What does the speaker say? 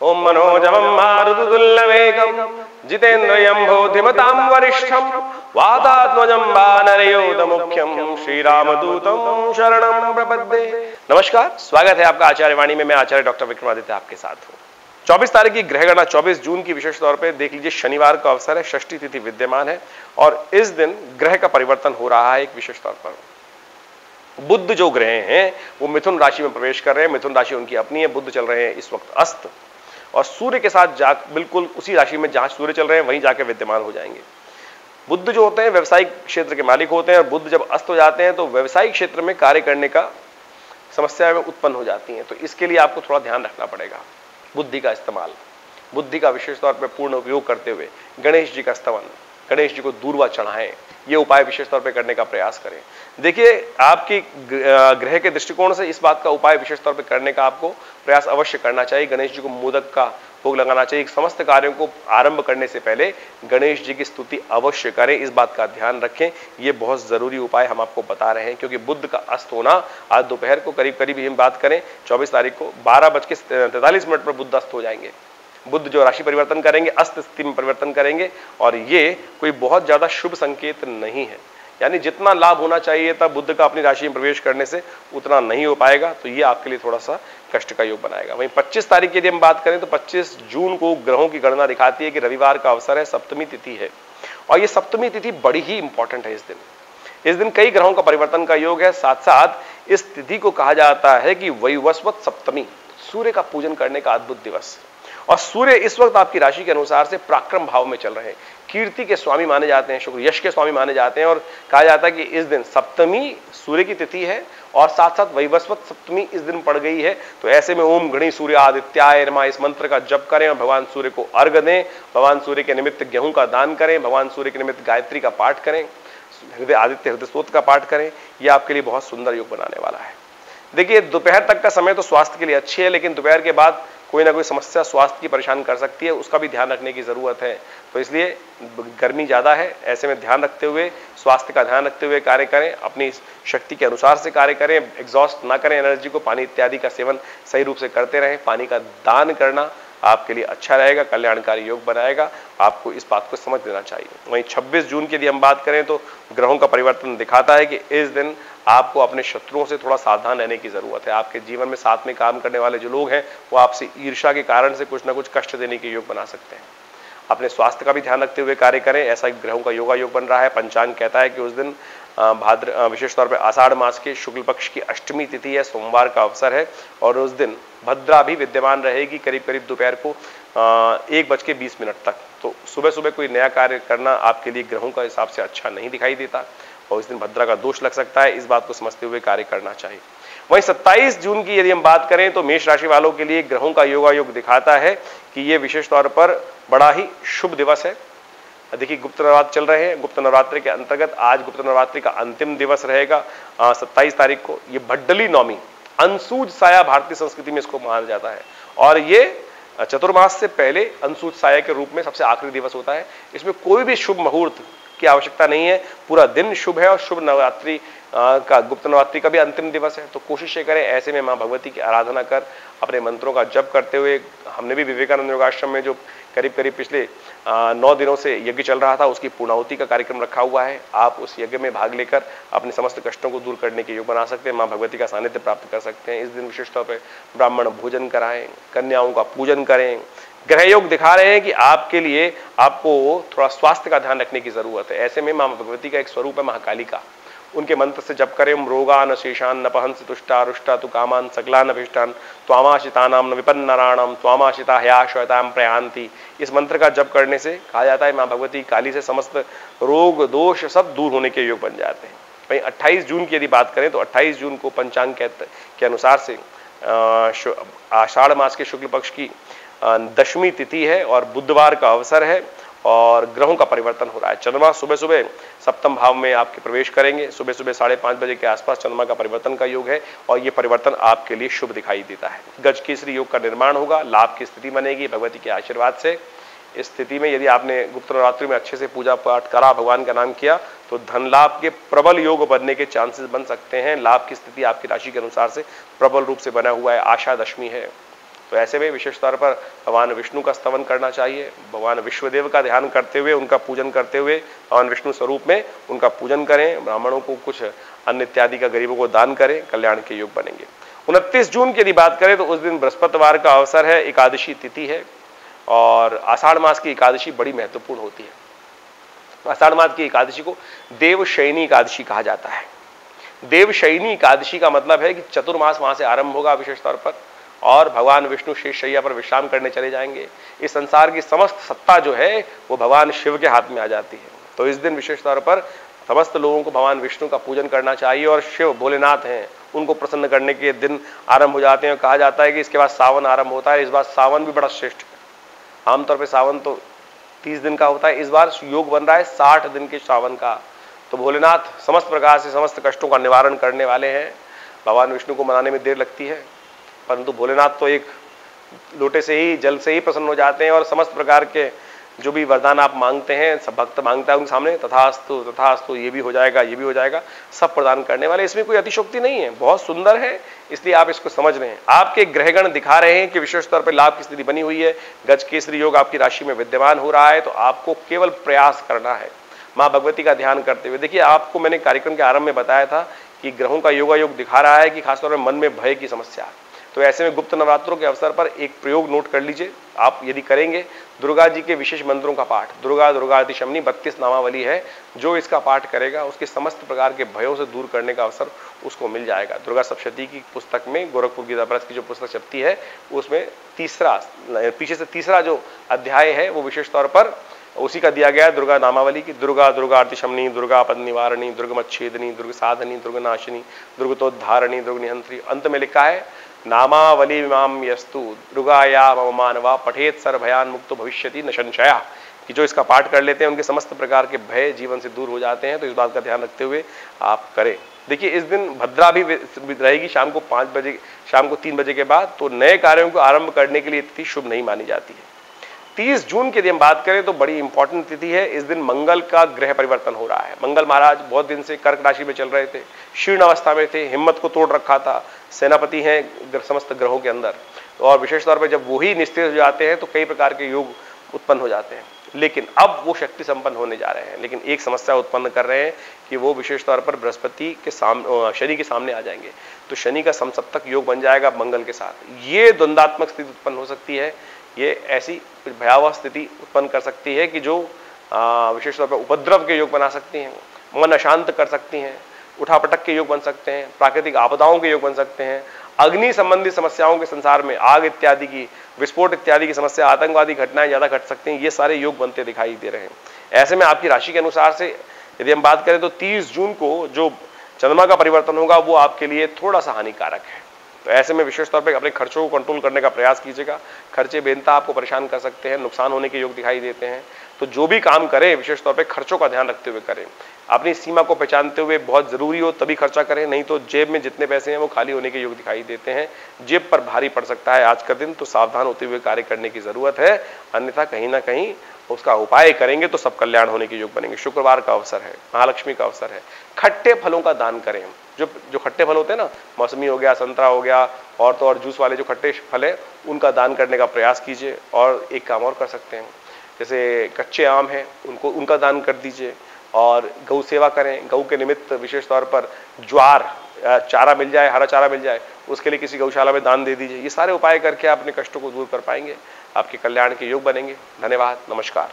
ओम मनोजवम मारुतुल्यवेगम जितेन्द्रियं बुद्धिमतां वरिष्ठम वातात्मजं वानरयोधमुख्यम श्रीरामदूतं शरणं प्रपद्ये। नमस्कार, स्वागत है आपका आचार्य वाणी में। मैं आचार्य डॉक्टर विक्रमादित्य आपके साथ हूँ। 24 तारीख की ग्रह गणना 24 जून की विशेष तौर पे देख लीजिए। शनिवार का अवसर है, षष्ठी तिथि विद्यमान है और इस दिन ग्रह का परिवर्तन हो रहा है। एक विशेष तौर पर बुध जो ग्रह हैं वो मिथुन राशि में प्रवेश कर रहे हैं। मिथुन राशि उनकी अपनी है। बुध चल रहे हैं इस वक्त अस्त और सूर्य के साथ जा बिल्कुल उसी राशि में जहां सूर्य चल रहे हैं वहीं जाके विद्यमान हो जाएंगे। बुध जो होते हैं व्यवसायिक क्षेत्र के मालिक होते हैं और बुध जब अस्त हो जाते हैं तो व्यवसायिक क्षेत्र में कार्य करने का समस्याएं उत्पन्न हो जाती हैं। तो इसके लिए आपको थोड़ा ध्यान रखना पड़ेगा। बुद्धि का इस्तेमाल, बुद्धि का विशेष तौर पर पूर्ण उपयोग करते हुए गणेश जी का स्तवन, गणेश जी को दूर्वा चढ़ाएं, ये उपाय विशेष तौर पे करने का प्रयास करें। देखिए, आपकी ग्रह के दृष्टिकोण से इस बात का उपाय विशेष तौर पे करने का आपको प्रयास अवश्य करना चाहिए। गणेश जी को मोदक का भोग लगाना चाहिए। समस्त कार्यों को आरंभ करने से पहले गणेश जी की स्तुति अवश्य करें। इस बात का ध्यान रखें। ये बहुत जरूरी उपाय हम आपको बता रहे हैं क्योंकि बुध का अस्त होना आज दोपहर को करीब हम बात करें 24 तारीख को 12:43 पर बुध अस्त हो जाएंगे। बुध जो राशि परिवर्तन करेंगे, अस्त स्थिति में परिवर्तन करेंगे और ये कोई बहुत ज्यादा शुभ संकेत नहीं है। यानी जितना लाभ होना चाहिए था बुध का अपनी राशि में प्रवेश करने से उतना नहीं हो पाएगा। तो ये आपके लिए थोड़ा सा कष्ट का योग बनाएगा। वहीं 25 तारीख की यदि हम बात करें तो 25 जून को ग्रहों की गणना दिखाती है कि रविवार का अवसर है, सप्तमी तिथि है और ये सप्तमी तिथि बड़ी ही इंपॉर्टेंट है। इस दिन कई ग्रहों का परिवर्तन का योग है। साथ साथ इस तिथि को कहा जाता है कि वैवस्वत सप्तमी, सूर्य का पूजन करने का अद्भुत दिवस। और सूर्य इस वक्त आपकी राशि के अनुसार से पराक्रम भाव में चल रहे हैं। कीर्ति के स्वामी माने जाते हैं, शुक्र यश के स्वामी माने जाते हैं और कहा जाता है कि इस दिन सप्तमी सूर्य की तिथि है और साथ साथ वैवस्वत सप्तमी इस दिन पड़ गई है। तो ऐसे में ओम गणी सूर्य आदित्याय नमः इस मंत्र का जप करें और भगवान सूर्य को अर्घ दें। भगवान सूर्य के निमित्त गेहूं का दान करें। भगवान सूर्य के निमित्त गायत्री का पाठ करें। हृदय स्तोत्र का पाठ करें। यह आपके लिए बहुत सुंदर योग बनाने वाला है। देखिए, दोपहर तक का समय तो स्वास्थ्य के लिए अच्छी है, लेकिन दोपहर के बाद कोई ना कोई समस्या स्वास्थ्य की परेशान कर सकती है, उसका भी ध्यान रखने की जरूरत है। तो इसलिए गर्मी ज्यादा है, ऐसे में ध्यान रखते हुए, स्वास्थ्य का ध्यान रखते हुए कार्य करें। अपनी शक्ति के अनुसार से कार्य करें। एग्जॉस्ट ना करें एनर्जी को। पानी इत्यादि का सेवन सही रूप से करते रहें। पानी का दान करना आपके लिए अच्छा रहेगा, कल्याणकारी योग बनाएगा। आपको इस बात को समझ लेना चाहिए। वहीं 26 जून की यदि हम बात करें तो ग्रहों का परिवर्तन दिखाता है कि इस दिन आपको अपने शत्रुओं से थोड़ा सावधान रहने की जरूरत है। आपके जीवन में साथ में काम करने वाले जो लोग हैं वो आपसे ईर्ष्या के कारण से कुछ ना कुछ कष्ट देने के योग बना सकते हैं। अपने स्वास्थ्य का भी ध्यान रखते हुए कार्य करें। ऐसा ग्रहों का योगा योग बन रहा है। पंचांग कहता है कि उस दिन विशेष तौर पर आषाढ़ मास के शुक्ल पक्ष की अष्टमी तिथि है, सोमवार का अवसर है और उस दिन भद्रा भी विद्यमान रहेगी करीब दोपहर को 1:20 तक। तो सुबह सुबह कोई नया कार्य करना आपके लिए ग्रहों का हिसाब से अच्छा नहीं दिखाई देता और इस दिन भद्रा का दोष लग सकता है। इस बात को समझते हुए कार्य करना चाहिए। वहीं 27 जून की यदि हम बात करें तो मेष राशि वालों के लिए ग्रहों का योगा योग दिखाता है कि ये विशेष तौर पर बड़ा ही शुभ दिवस है। देखिए, गुप्त नवरात्र चल रहे हैं। गुप्त नवरात्रि के अंतर्गत आज गुप्त नवरात्रि का अंतिम दिवस रहेगा 27 तारीख को। ये भड्डली नवमी, अंशुज साया भारतीय संस्कृति में इसको माना जाता है और ये चतुर्मास से पहले अंशुज साया के रूप में सबसे आखिरी दिवस होता है। इसमें कोई भी शुभ मुहूर्त की आवश्यकता नहीं है। पूरा दिन शुभ है और शुभ नवरात्रि का गुप्त नवरात्रि का भी अंतिम दिवस है। तो कोशिश करें ऐसे में मां भगवती की आराधना कर अपने मंत्रों का जप करते हुए। हमने भी विवेकानंद योगाश्रम में जो करीब पिछले 9 दिनों से यज्ञ चल रहा था उसकी पूर्णाहुति का कार्यक्रम रखा हुआ है। आप उस यज्ञ में भाग लेकर अपने समस्त कष्टों को दूर करने के योग बना सकते हैं। मां भगवती का सानिध्य प्राप्त कर सकते हैं। इस दिन विशेष तौर पर ब्राह्मण भोजन कराएं, कन्याओं का पूजन करें। ग्रह योग दिखा रहे हैं कि आपके लिए आपको थोड़ा स्वास्थ्य का ध्यान रखने की जरूरत है। ऐसे में मां भगवती का एक स्वरूप है महाकाली का। उनके मंत्र से जप करें। रोगान शेषान न पहंस तुष्टा रुष्टा तु कामान सकलान अभिष्टान त्वामाशितानाम न विपन्नराणाम त्वामाशिता ह्याश्वताम प्रयांति। इस मंत्र का जप करने से कहा जाता है मां भगवती काली से समस्त रोग दोष सब दूर होने के योग बन जाते हैं। वहीं 28 जून की यदि बात करें तो 28 जून को पंचांग के अनुसार से आषाढ़ मास के शुक्ल पक्ष की दशमी तिथि है और बुधवार का अवसर है और ग्रहों का परिवर्तन हो रहा है। चंद्रमा सुबह सुबह सप्तम भाव में आपके प्रवेश करेंगे। सुबह सुबह 5:30 बजे के आसपास चंद्रमा का परिवर्तन का योग है और ये परिवर्तन आपके लिए शुभ दिखाई देता है। गज केसरी योग का निर्माण होगा। लाभ की स्थिति बनेगी भगवती के आशीर्वाद से। इस स्थिति में यदि आपने गुप्त नवरात्रि में अच्छे से पूजा पाठ करा, भगवान का नाम किया, तो धन लाभ के प्रबल योग बनने के चांसेस बन सकते हैं। लाभ की स्थिति आपकी राशि के अनुसार से प्रबल रूप से बना हुआ है। आशा दशमी है, तो ऐसे में विशेष तौर पर भगवान विष्णु का स्तवन करना चाहिए, भगवान विश्वदेव का ध्यान करते हुए, उनका पूजन करते हुए भगवान विष्णु स्वरूप में उनका पूजन करें, ब्राह्मणों को कुछ अन्न इत्यादि का गरीबों को दान करें, कल्याण के योग बनेंगे। 29 जून की यदि बात करें तो उस दिन बृहस्पतिवार का अवसर है, एकादशी तिथि है और आषाढ़ मास की एकादशी बड़ी महत्वपूर्ण होती है। आषाढ़ मास की एकादशी को देवशयनी एकादशी कहा जाता है। देवशयनी एकादशी का मतलब है कि चतुर्मास वहां से आरंभ होगा विशेष तौर पर और भगवान विष्णु शेष शैया पर विश्राम करने चले जाएंगे। इस संसार की समस्त सत्ता जो है वो भगवान शिव के हाथ में आ जाती है। तो इस दिन विशेष तौर पर समस्त लोगों को भगवान विष्णु का पूजन करना चाहिए और शिव भोलेनाथ हैं उनको प्रसन्न करने के दिन आरंभ हो जाते हैं। कहा जाता है कि इसके बाद सावन आरंभ होता है। इस बार सावन भी बड़ा श्रेष्ठ है। आमतौर पर सावन तो 30 दिन का होता है, इस बार योग बन रहा है 60 दिन के सावन का। तो भोलेनाथ समस्त प्रकार से समस्त कष्टों का निवारण करने वाले हैं। भगवान विष्णु को मनाने में देर लगती है परंतु भोलेनाथ तो एक लोटे से ही जल से ही प्रसन्न हो जाते हैं और समस्त प्रकार के जो भी वरदान आप मांगते हैं सब भक्त मांगता है उनके सामने तथास्तु तथास्तु, ये भी हो जाएगा, ये भी हो जाएगा, सब प्रदान करने वाले। इसमें कोई अतिशोक्ति नहीं है, बहुत सुंदर है, इसलिए आप इसको समझ रहे हैं। आपके ग्रहगण दिखा रहे हैं कि विशेष तौर पर लाभ की स्थिति बनी हुई है, गज केसरी योग आपकी राशि में विद्यमान हो रहा है। तो आपको केवल प्रयास करना है माँ भगवती का ध्यान करते हुए। देखिए आपको मैंने कार्यक्रम के आरंभ में बताया था कि ग्रहों का योगायोग दिखा रहा है कि खासतौर पर मन में भय की समस्या है। तो ऐसे में गुप्त नवरात्रों के अवसर पर एक प्रयोग नोट कर लीजिए। आप यदि करेंगे दुर्गा जी के विशेष मंत्रों का पाठ, दुर्गा दुर्गाति शमनी 32 नामावली है, जो इसका पाठ करेगा उसके समस्त प्रकार के भयों से दूर करने का अवसर उसको मिल जाएगा। दुर्गा सप्तशती की पुस्तक में गोरखपुर गीता प्रेस की जो पुस्तक छपती है उसमें पीछे से तीसरा जो अध्याय है वो विशेष तौर पर उसी का दिया गया है दुर्गा नामावली की। दुर्गा दुर्गाति शमनी, दुर्गा पद निवारणी, दुर्गमच्छेदनी, दुर्ग साधनी, दुर्गनाशिनी, दुर्गतोद्धारणी, दुर्गनिहंत्री। अंत में लिखा है नामावली माम यस्तु दुर्गाया मम मानवा पठेत सर्व भयान मुक्तो भविष्यति न संशया, कि जो इसका पाठ कर लेते हैं उनके समस्त प्रकार के भय जीवन से दूर हो जाते हैं। तो इस बात का ध्यान रखते हुए आप करें। देखिए इस दिन भद्रा भी रहेगी शाम को 5 बजे, शाम को 3 बजे के बाद। तो नए कार्यों को आरंभ करने के लिए तिथि शुभ नहीं मानी जाती है। 30 जून की यदि हम बात करें तो बड़ी इंपॉर्टेंट तिथि है। इस दिन मंगल का ग्रह परिवर्तन हो रहा है। मंगल महाराज बहुत दिन से कर्क राशि में चल रहे थे, शीर्ण अवस्था में थे, हिम्मत को तोड़ रखा था, सेनापति हैं समस्त ग्रहों के अंदर। और विशेष तौर पर जब वही निस्तेज हो जाते हैं तो कई प्रकार के योग उत्पन्न हो जाते हैं। लेकिन अब वो शक्ति संपन्न होने जा रहे हैं। लेकिन एक समस्या उत्पन्न कर रहे हैं कि वो विशेष तौर पर बृहस्पति के सामने, शनि के सामने आ जाएंगे। तो शनि का समसप्तक योग बन जाएगा मंगल के साथ। ये द्वंद्वात्मक स्थिति उत्पन्न हो सकती है। ये ऐसी भयावह स्थिति उत्पन्न कर सकती है कि जो विशेष तौर पर उपद्रव के योग बना सकती हैं, मन अशांत कर सकती हैं, उठापटक के योग बन सकते हैं, प्राकृतिक आपदाओं के योग बन सकते हैं, अग्नि संबंधी समस्याओं के संसार में आग इत्यादि की, विस्फोट इत्यादि की समस्या, आतंकवादी घटनाएं ज्यादा घट सकती हैं। ये सारे योग बनते दिखाई दे रहे हैं। ऐसे में आपकी राशि के अनुसार से यदि हम बात करें तो 30 जून को जो चंद्रमा का परिवर्तन होगा वो आपके लिए थोड़ा सा हानिकारक है। तो ऐसे में विशेष तौर पे अपने खर्चों को कंट्रोल करने का प्रयास कीजिएगा। खर्चे बेनता आपको परेशान कर सकते हैं, नुकसान होने के योग दिखाई देते हैं। तो जो भी काम करें विशेष तौर पे खर्चों का ध्यान रखते हुए करें। अपनी सीमा को पहचानते हुए बहुत जरूरी हो तभी खर्चा करें, नहीं तो जेब में जितने पैसे हैं वो खाली होने के योग दिखाई देते हैं। जेब पर भारी पड़ सकता है आज का दिन, तो सावधान होते हुए कार्य करने की जरूरत है, अन्यथा कहीं ना कहीं उसका उपाय करेंगे तो सब कल्याण होने के योग बनेंगे। शुक्रवार का अवसर है, महालक्ष्मी का अवसर है। खट्टे फलों का दान करें। जो खट्टे फल होते हैं ना, मौसमी हो गया, संतरा हो गया, और तो और जूस वाले जो खट्टे फल है उनका दान करने का प्रयास कीजिए। और एक काम और कर सकते हैं, जैसे कच्चे आम हैं उनका दान कर दीजिए। और गौ सेवा करें। गौ के निमित्त विशेष तौर पर ज्वार चारा मिल जाए, हरा चारा मिल जाए, उसके लिए किसी गौशाला में दान दे दीजिए। ये सारे उपाय करके आप अपने कष्टों को दूर कर पाएंगे, आपके कल्याण के योग बनेंगे। धन्यवाद, नमस्कार।